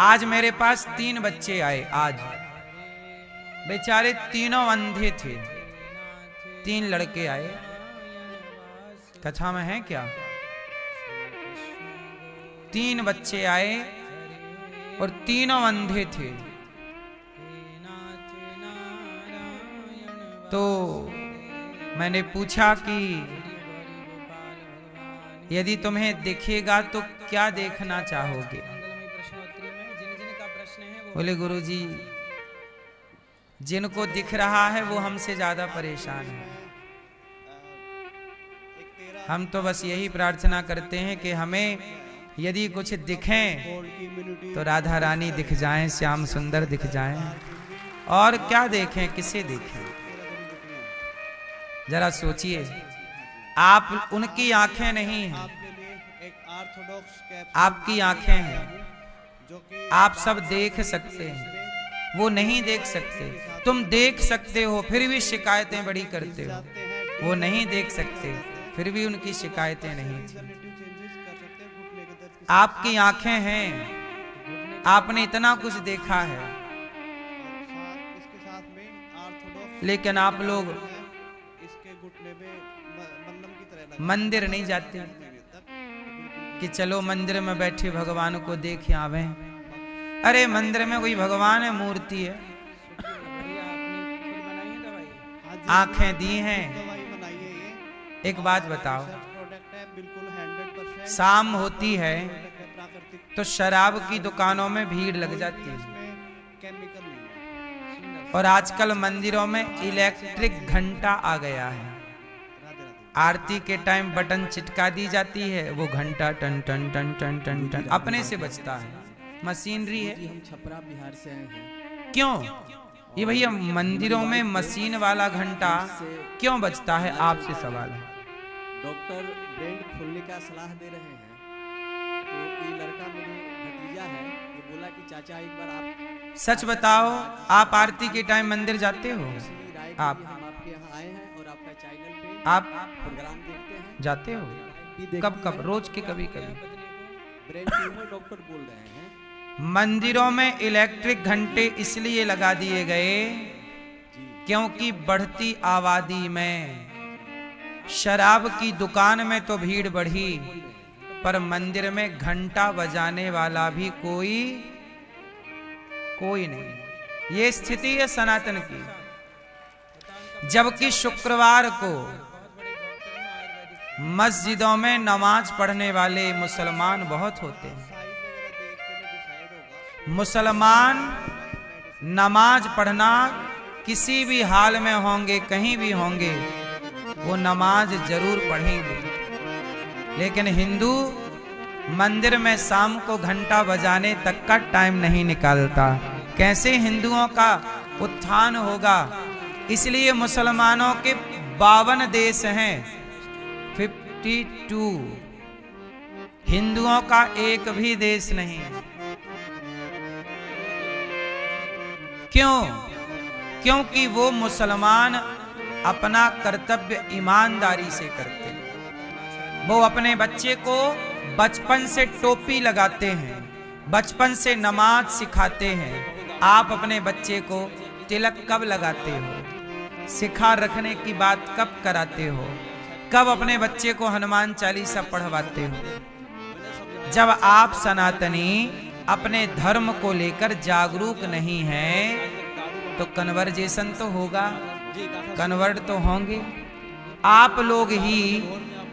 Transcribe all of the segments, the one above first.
आज मेरे पास 3 बच्चे आए। आज बेचारे तीनों अंधे थे। 3 लड़के आए। कथा में है क्या? 3 बच्चे आए और तीनों अंधे थे। तो मैंने पूछा कि यदि तुम्हें दिखेगा तो क्या देखना चाहोगे? बोले गुरुजी, जिनको दिख रहा है वो हमसे ज्यादा परेशान है। हम तो बस यही प्रार्थना करते हैं कि हमें यदि कुछ दिखें तो राधा रानी दिख जाएं, श्याम सुंदर दिख जाएं, और क्या देखें, किसे देखें? जरा सोचिए, आप उनकी आंखें नहीं हैं, आपकी आंखें हैं। आप सब देख सकते हैं, वो नहीं देख सकते। तुम देख सकते हो फिर भी शिकायतें बड़ी करते हो। वो नहीं देख सकते फिर भी उनकी शिकायतें नहीं। आपकी आंखें हैं, आपने इतना कुछ देखा है, लेकिन आप लोग मंदिर नहीं जाते कि चलो मंदिर में बैठे भगवान को देख आवे। अरे मंदिर में कोई भगवान है? मूर्ति है। आंखें दी हैं। एक बात बताओ, शाम होती है तो शराब की दुकानों में भीड़ लग जाती है, और आजकल मंदिरों में इलेक्ट्रिक घंटा आ गया है। आरती के टाइम बटन चिटका दी जाती है, वो घंटा टन टन टन टन टन टन अपने से बजता है। मशीनरी है। हम छपरा बिहार से आए हैं। क्यों ये भैया मंदिरों में मशीन वाला घंटा क्यों बजता है? आपसे सवाल है। डॉक्टर ब्रेन खोलने का सलाह दे रहे हैं, तो ये लड़का मेरे भतीजा है, ये बोला कि चाचा एक बार आप सच बताओ, आप आरती के टाइम मंदिर जाते हो? आप हम आपके यहाँ आए हैं और आपका चैनल पे आप प्रोग्राम देखते हैं। जाते हो? कब कब? रोज के कभी कभी? ब्रेन ट्यूमर डॉक्टर बोल रहे हैं। मंदिरों में इलेक्ट्रिक घंटे इसलिए लगा दिए गए क्योंकि बढ़ती आबादी में शराब की दुकान में तो भीड़ बढ़ी, पर मंदिर में घंटा बजाने वाला भी कोई नहीं। ये स्थिति है सनातन की। जबकि शुक्रवार को मस्जिदों में नमाज पढ़ने वाले मुसलमान बहुत होते हैं। मुसलमान नमाज पढ़ना किसी भी हाल में होंगे, कहीं भी होंगे, वो नमाज जरूर पढ़ेंगे। लेकिन हिंदू मंदिर में शाम को घंटा बजाने तक का टाइम नहीं निकालता। कैसे हिंदुओं का उत्थान होगा? इसलिए मुसलमानों के 52 देश हैं, 52। हिंदुओं का एक भी देश नहीं। क्यों? क्योंकि वो मुसलमान अपना कर्तव्य ईमानदारी से करते हैं। वो अपने बच्चे को बचपन से टोपी लगाते हैं, बचपन से नमाज सिखाते हैं। आप अपने बच्चे को तिलक कब लगाते हो? सिखा रखने की बात कब कराते हो? कब अपने बच्चे को हनुमान चालीसा पढ़वाते हो? जब आप सनातनी अपने धर्म को लेकर जागरूक नहीं हैं तो कन्वर्जेशन तो होगा, कन्वर्ट तो होंगे। आप लोग ही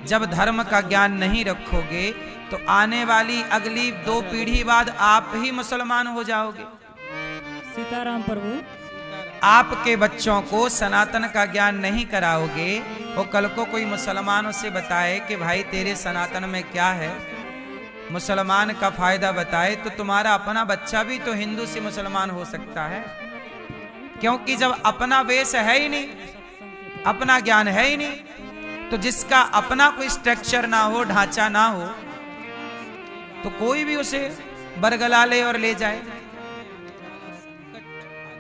जब धर्म का ज्ञान नहीं रखोगे तो आने वाली अगली 2 पीढ़ी बाद आप ही मुसलमान हो जाओगे। सीताराम प्रभु। आपके बच्चों को सनातन का ज्ञान नहीं कराओगे, वो कल को कोई मुसलमान उसे बताए कि भाई तेरे सनातन में क्या है, मुसलमान का फायदा बताए, तो तुम्हारा अपना बच्चा भी तो हिंदू से मुसलमान हो सकता है। क्योंकि जब अपना वेश है ही नहीं, अपना ज्ञान है ही नहीं, तो जिसका अपना कोई स्ट्रक्चर ना हो, ढांचा ना हो, तो कोई भी उसे बरगला ले और ले जाए।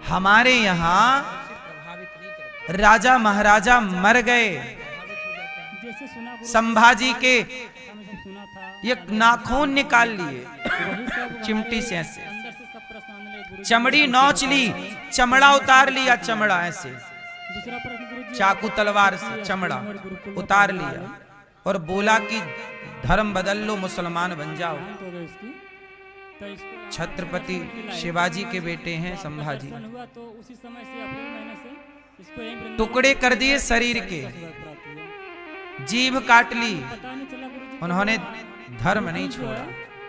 हमारे यहाँ राजा महाराजा मर गए, संभाजी के एक नाखून निकाल लिए चिमटी से ऐसे, चमड़ी नोच ली, चमड़ा उतार लिया, चमड़ा ऐसे दूसरा प्रश्न गुरुजी, चाकू तलवार से चमड़ा हमारे गुरुकुल में उतार पढ़ा लिया है। और बोला कि धर्म बदल लो, मुसलमान बन जाओ। शांत हो गए इसकी। तो इसको छत्रपति शिवाजी के बेटे हैं संभाजी, दर्शन हुआ तो उसी समय से अप्रैल महीने से इसको यहीं वृंदावन टुकड़े कर दिए शरीर के, प्राप्त हुआ। जीभ काट ली, पता नहीं चला गुरुजी, उन्होंने धर्म नहीं जो है छोड़ा।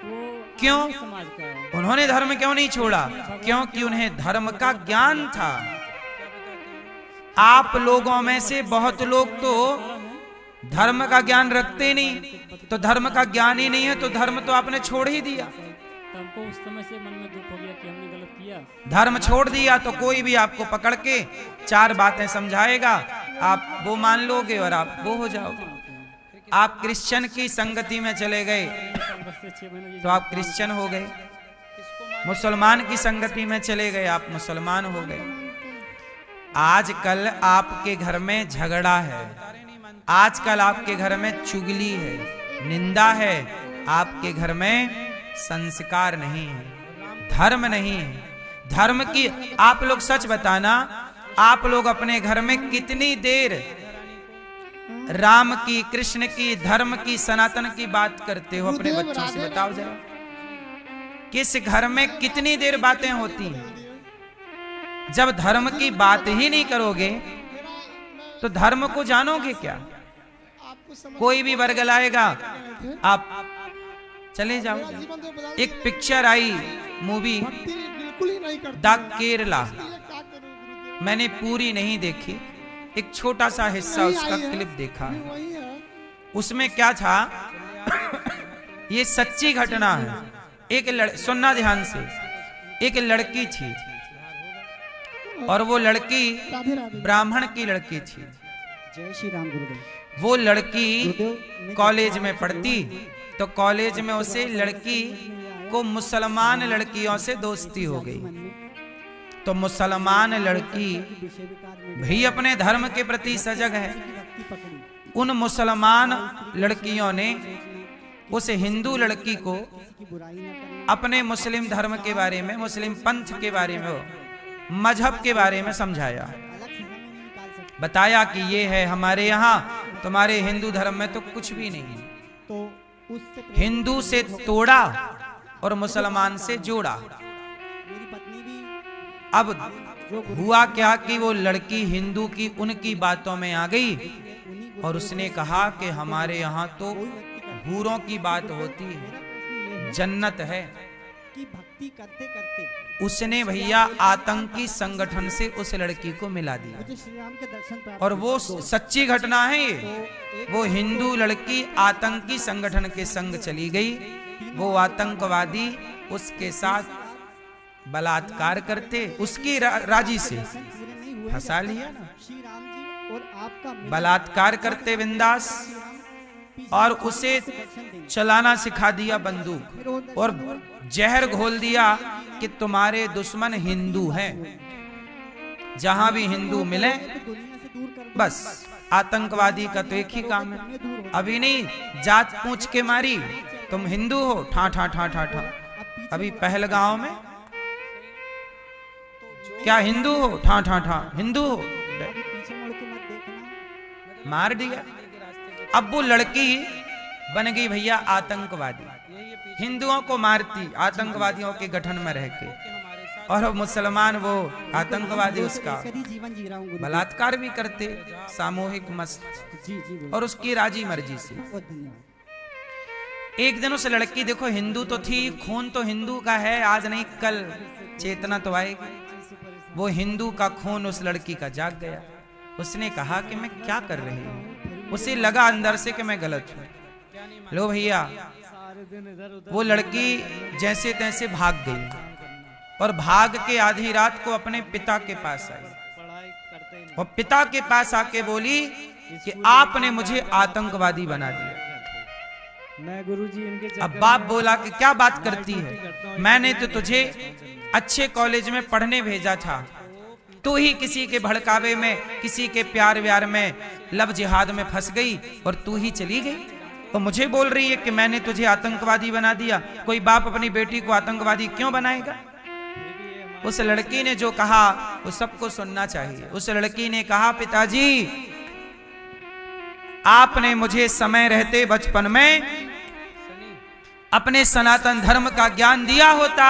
वो क्यों? समाज का है। उन्होंने धर्म क्यों नहीं छोड़ा? क्योंकि उन्हें धर्म का ज्ञान था। आप लोगों में से बहुत लोग तो धर्म का ज्ञान रखते नहीं, तो धर्म का ज्ञान ही नहीं है तो धर्म तो आपने छोड़ ही दिया। तो हमको उस समय से मन में दुख हो गया कि हमने गलत किया। धर्म छोड़ दिया तो कोई भी आपको पकड़ के चार बातें समझाएगा, आप वो मान लोगे और आप वो हो जाओगे। आप क्रिश्चियन की संगति में चले गए तो आप क्रिश्चियन हो गए, मुसलमान की संगति में चले गए आप मुसलमान हो गए। आजकल आपके घर में झगड़ा है, आजकल आपके घर में चुगली है, निंदा है, आपके घर में संस्कार नहीं है, धर्म नहीं है। धर्म की आप लोग सच बताना, आप लोग अपने घर में कितनी देर राम की, कृष्ण की, धर्म की, सनातन की बात करते हो अपने बच्चों से? बताओ जरा, किस घर में कितनी देर बातें होती हैं? जब धर्म की बात ही नहीं करोगे तो धर्म को जानोगे क्या? कोई भी वर्ग लाएगा, आप चले जाओ। एक picture I movie the Kerala, मैंने पूरी नहीं देखी, एक छोटा सा हिस्सा उसका क्लिप देखा है। उसमें क्या था, ये सच्ची घटना है। एक सुनना ध्यान से, एक लड़की थी और वो लड़की ब्राह्मण की लड़की थी। जय श्री राम गुरुदेव। वो लड़की कॉलेज में पढ़ती तो कॉलेज में उसे लड़की को मुसलमान लड़कियों से दोस्ती हो गई। तो मुसलमान लड़की भी अपने धर्म के प्रति सजग है। उन मुसलमान लड़कियों ने उस हिंदू लड़की को अपने मुस्लिम धर्म के बारे में, मुस्लिम पंथ के बारे में, मजहब के बारे में समझाया, बताया कि ये है हमारे यहाँ, तुम्हारे हिंदू धर्म में तो कुछ भी नहीं है। तो हिंदू से तोड़ा और मुसलमान से जोड़ा। मेरी पत्नी भी अब हुआ क्या कि वो लड़की हिंदू की उनकी बातों में आ गई और उसने कहा कि हमारे यहाँ तो हूरों की बात होती है, जन्नत है। की भक्ति करते करते उसने भैया आतंकी संगठन से उस लड़की को मिला दिया। मुझे श्री राम के दर्शन प्राप्त और वो हुए। सच्ची घटना है ये। तो एक वो हिंदू लड़की आतंकी संगठन के संग चली गई, वो आतंकवादी उसके साथ बलात्कार करते, उसकी राजी से पूरे नहीं हुए। फंसा लिया ना, श्री राम जी और आपका मिलन बलात्कार करते बिंदास, और उसे चलाना सिखा दिया बंदूक और जहर घोल दिया कि तुम्हारे दुश्मन हिंदू हैं, जहां भी हिंदू मिले दुनिया से दूर कर बस। आतंकवादी का तो एक ही काम है, अभी नहीं जात पूछ के मारी, तुम हिंदू हो, ठा ठा ठा ठा ठा। अभी पहलगांव में क्या हिंदू हो, ठा ठा ठा, हिंदू हो, पीछे मुड़ के मत देखना। मार दिया। अब वो लड़की बन गई भैया आतंकवादी, हिंदुओं को मारती आतंकवादियों के गठन में रह के, और अब मुसलमान वो आतंकवादी उसका कभी जीवन जी रहा हूँ गुरु। बलात्कार भी करते सामूहिक मस्त, जी जी बोलो। और उसकी राजी मर्जी से। बहुत धन्यवाद। एक दिन उस लड़की देखो हिंदू तो थी, खून तो हिंदू का है, आज नहीं कल चेतना तो आएगी। वो हिंदू का खून उस लड़की का जाग गया। उसने कहा कि मैं क्या कर रही हूँ, उसे लगा अंदर से कि मैं गलत हूँ। लो भैया, वो लड़की जैसे तैसे भाग गई और भाग के आधी रात को अपने पिता के पास आई और पिता के पास आके बोली कि आपने मुझे आतंकवादी बना दिया। मैं गुरुजी इनके अब बाप बोला कि क्या बात करती है, मैंने तो तुझे अच्छे कॉलेज में पढ़ने भेजा था, तू ही किसी के भड़कावे में, किसी के प्यार व्यार में, लव जिहाद में फंस गई और तू ही चली गई और मुझे बोल रही है कि मैंने तुझे आतंकवादी बना दिया। कोई बाप अपनी बेटी को आतंकवादी क्यों बनाएगा? उस लड़की ने जो कहा वो सबको सुनना चाहिए। उस लड़की ने कहा, पिताजी आपने मुझे समय रहते बचपन में अपने सनातन धर्म का ज्ञान दिया होता,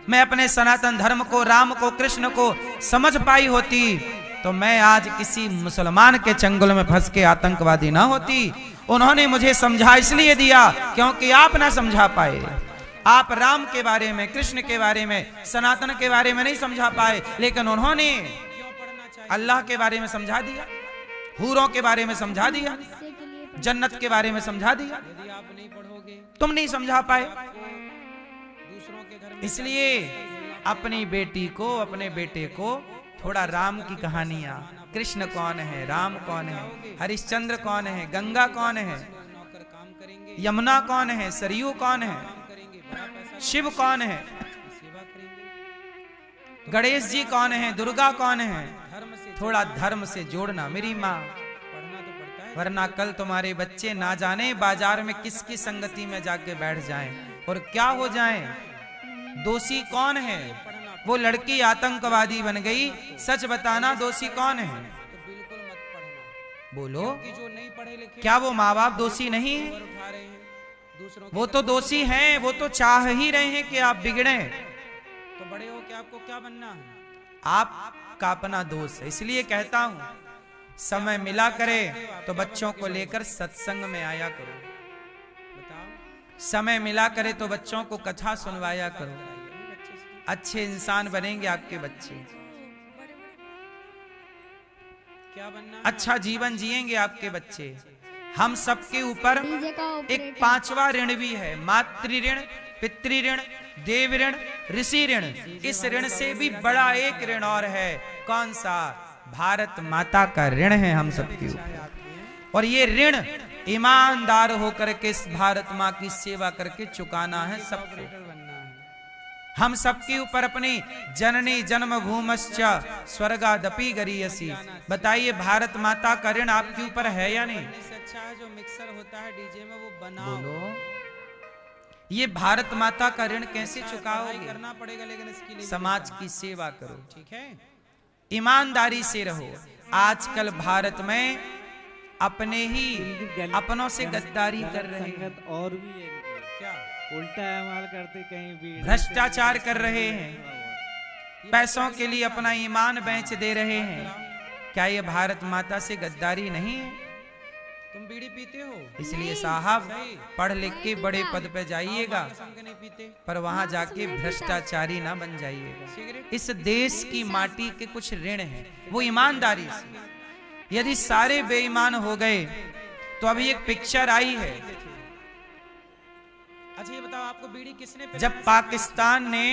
मैं अपने सनातन धर्म को, राम को, कृष्ण को समझ पाई होती, तो मैं आज किसी मुसलमान के चंगुल में फंस के आतंकवादी ना होती। उन्होंने मुझे समझा इसलिए दिया क्योंकि आप ना समझा पाए। आप राम के बारे में, कृष्ण के बारे में, सनातन के बारे में नहीं समझा पाए, लेकिन उन्होंने अल्लाह के बारे में समझा दिया, हूरों के बारे में समझा दिया, जन्नत के बारे में समझा दिया। यदि आप नहीं पढ़ोगे, तुम नहीं समझा पाए, दूसरों के घर में इसलिए अपनी बेटी को, अपने बेटे को थोड़ा राम की कहानियां, कृष्ण कौन है, राम कौन है, हरिश्चंद्र कौन है, गंगा कौन है, नौकर काम करेंगे, यमुना कौन है, सरयू कौन है, करेंगे, बड़ा पैसा शिव कौन है, सेवा करेंगे, गणेश जी कौन है, दुर्गा कौन है, धर्म से थोड़ा धर्म से जोड़ना मेरी माँ, पढ़ना तो पड़ता है। वरना कल तुम्हारे बच्चे ना जाने बाजार में किसकी संगति में जाके बैठ जाएं और क्या हो जाएं। दोषी कौन है? वो लड़की आतंकवादी बन गई, सच बताना दोषी कौन है? तो बिल्कुल मत पढ़ना, बोलो, कि जो नहीं पढ़े लिखे क्या वो माँ बाप दोषी नहीं है? खबर उठा रहे हैं, दूसरों वो तो दोषी हैं, वो तो चाह ही रहे हैं कि आप बिगड़े। तो बड़े हो के आपको क्या बनना है? आपका अपना दोष है। इसलिए कहता हूं, समय मिला करे तो बच्चों को लेकर सत्संग में आया करो, बताओ, समय मिला करे तो बच्चों को कथा सुनवाया करो, अच्छे इंसान बनेंगे आपके बच्चे, क्या बनना है? अच्छा जीवन जिएंगे आपके बच्चे। हम सबके ऊपर एक पांचवा ऋण भी है, मातृ ऋण, पितृ ऋण, देव ऋण, ऋषि ऋण। इस ऋण से भी बड़ा एक ऋण और है, कौन सा? भारत माता का ऋण है हम सबके ऊपर, और ये ऋण ईमानदार होकर के इस भारत माँ की सेवा करके चुकाना है सबको। बनना है। हम सबके ऊपर अपनी जननी जन्मभूमश्च स्वर्गादपि गरीयसी। बताइए, भारत माता का ऋण आपके ऊपर है या नहीं? इससे अच्छा है जो मिक्सर होता है डीजे में वो बनाओ। बोलो, ये भारत माता का ऋण कैसे पढ़ाई चुकाओगे? करना पड़ेगा, लेकिन इसके लिए समाज की सेवा करो, ठीक है। ईमानदारी से रहो। आजकल भारत में अपने ही अपनों से गद्दारी कर रहे हैं, संगत और भी है, क्या उल्टा माल करते कहीं भी भ्रष्टाचार कर रहे हैं, पैसों के लिए अपना ईमान बेच दे रहे हैं। क्या ये भारत माता से गद्दारी नहीं है? तुम बीड़ी पीते हो? इसलिए साहब, पढ़ लिख के बड़े पद पे जाइएगा, संग नहीं पीते? पर वहां जाके भ्रष्टाचारी ना बन जाइएगा। सिगरेट? इस देश की माटी के कुछ ऋण हैं, वो ईमानदारी से। यदि सारे बेईमान हो गए तो अभी एक पिक्चर आई है, अच्छा ये बताओ, आपको बीड़ी किसने पिलाई? जब पाकिस्तान ने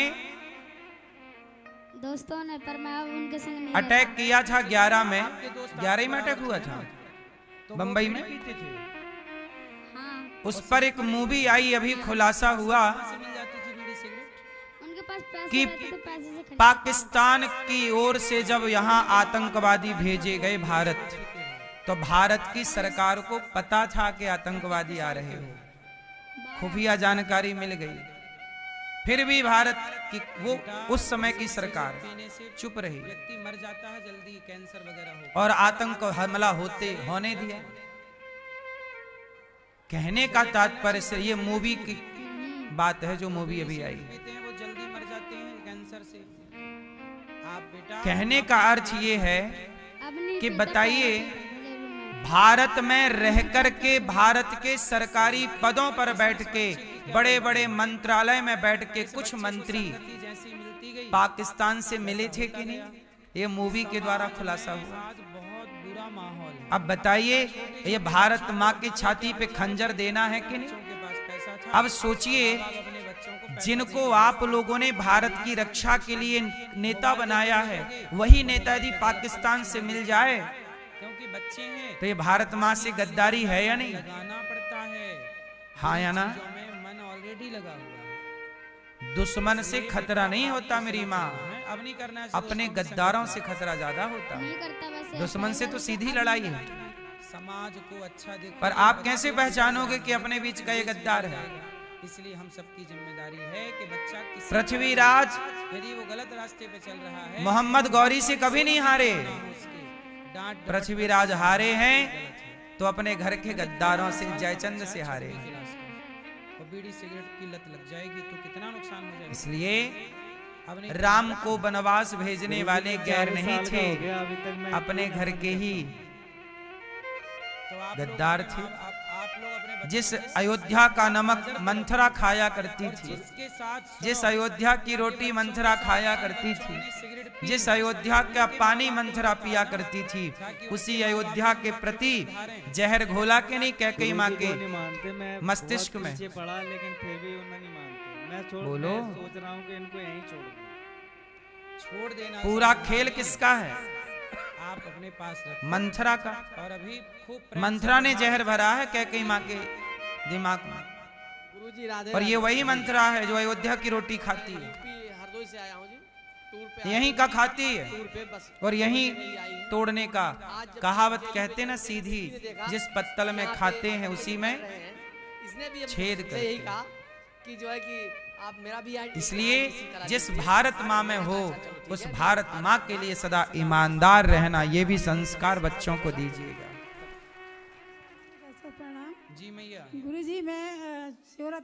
दोस्तों ने, पर मैं अब उनके संग नहीं अटैक रहता। किया था 11 में, आपके दोस्त 11 में अटैक हुआ था तो वो बंबई बीड़ी में। पीते थे? हाँ, उस पर एक मूवी आई, अभी खुलासा हुआ कहाँ से मिल जाती थी बीड़ी सिगरेट? उनके पास पैसे कि रहते तो पैसे से खरीद। पाकिस्तान की ओर से जब यहाँ आतंकवादी भेजे गए भारत, तो भारत की सरकार को पता था कि आतंकवादी आ रहे हो, खुफिया जानकारी मिल गई, फिर भी भारत की वो उस समय की सरकार पीने से चुप रही व्यक्ति मर जाता है जल्दी, कैंसर वगैरह हो। और आतंक हमला होने दिया। कहने का तात्पर्य से ये मूवी की बात है, जो मूवी अभी आई। पीते हैं वो जल्दी मर जाते हैं कैंसर से। आप बेटा कहने का अर्थ ये है अब नहीं कि पीता, बताइए, पैसे ले लूं मैं। भारत में रह कर के, भारत के सरकारी पदों पर बैठ के, बड़े बड़े मंत्रालय में बैठ के कुछ मंत्री संगति जैसी मिलती गई, पाकिस्तान से मिले थे कि नहीं? ये मूवी के द्वारा खुलासा हुआ। आज बहुत बुरा माहौल है। अब बताइए, ये भारत माँ की छाती पे खंजर देना है कि नहीं? बच्चों के पास पैसा था, अब सोचिए, आप अपने बच्चों को पैसा जिनको आप लोगों ने भारत की रक्षा के लिए नेता बनाया है, वही नेता यदि पाकिस्तान से मिल जाए क्योंकि बच्चे हैं, तो ये भारत माँ से गद्दारी है या नहीं? लगाना पड़ता है। हाँ या ना? जो में मन ऑलरेडी लगा हुआ है। दुश्मन से खतरा नहीं होता मेरी माँ, अब नहीं करना है, अपने गद्दारों से खतरा ज्यादा होता है। नहीं करता वैसे। दुश्मन से तो सीधी लड़ाई है। समाज को अच्छा देखो। पर आप कैसे पहचानोगे कि अपने बीच का ये गद्दार है? इसलिए हम सबकी जिम्मेदारी है कि बच्चा पृथ्वीराज यदि वो गलत रास्ते पे चल रहा है, मोहम्मद गौरी से कभी नहीं हारे। पृथ्वीराज हारे हैं तो अपने घर के गद्दारों से, जयचंद से हारे हैं। और बीड़ी सिगरेट की लत लग जाएगी तो कितना नुकसान हो जाएगा। इसलिए राम को वनवास भेजने वाले गैर नहीं थे, अपने घर के ही गद्दार थे। जिस अयोध्या का नमक मंथरा खाया करती थी, जिस अयोध्या की रोटी मंथरा खाया करती थी, जिस अयोध्या का पानी मंथरा पिया करती थी, उसी अयोध्या के प्रति जहर घोला के नहीं कैकेयी माँ के मस्तिष्क में। पढ़ा लेकिन फिर भी उन्हें नहीं मानते। मैं बोलो, सोच रहा हूँ कि इनको यहीं छोड़ देना। पूरा खेल किसका है? आप अपने पास रखो, मंथरा का। और अभी खूब मंथरा ने जहर भरा है कैकेयी माँ के दिमाग में। गुरुजी राधे। और ये वही मंथरा है जो अयोध्या की रोटी खाती है, हरदोई से आया हूँ जी, टूर पे यहीं का खाती है टूर पे बस। और यहीं तोड़ने का। कहावत कहते ना सीधी, जिस पत्तल में खाते हैं उसी में इसने भी छेद यही करते कहा कि जो है कि आप मेरा भी इसलिए जिस भारत माँ में हो उस भारत माँ के लिए सदा ईमानदार रहना, ये भी संस्कार बच्चों को दीजिएगा। प्रणाम जी मैया। गुरुजी, मैं शिवरात्रि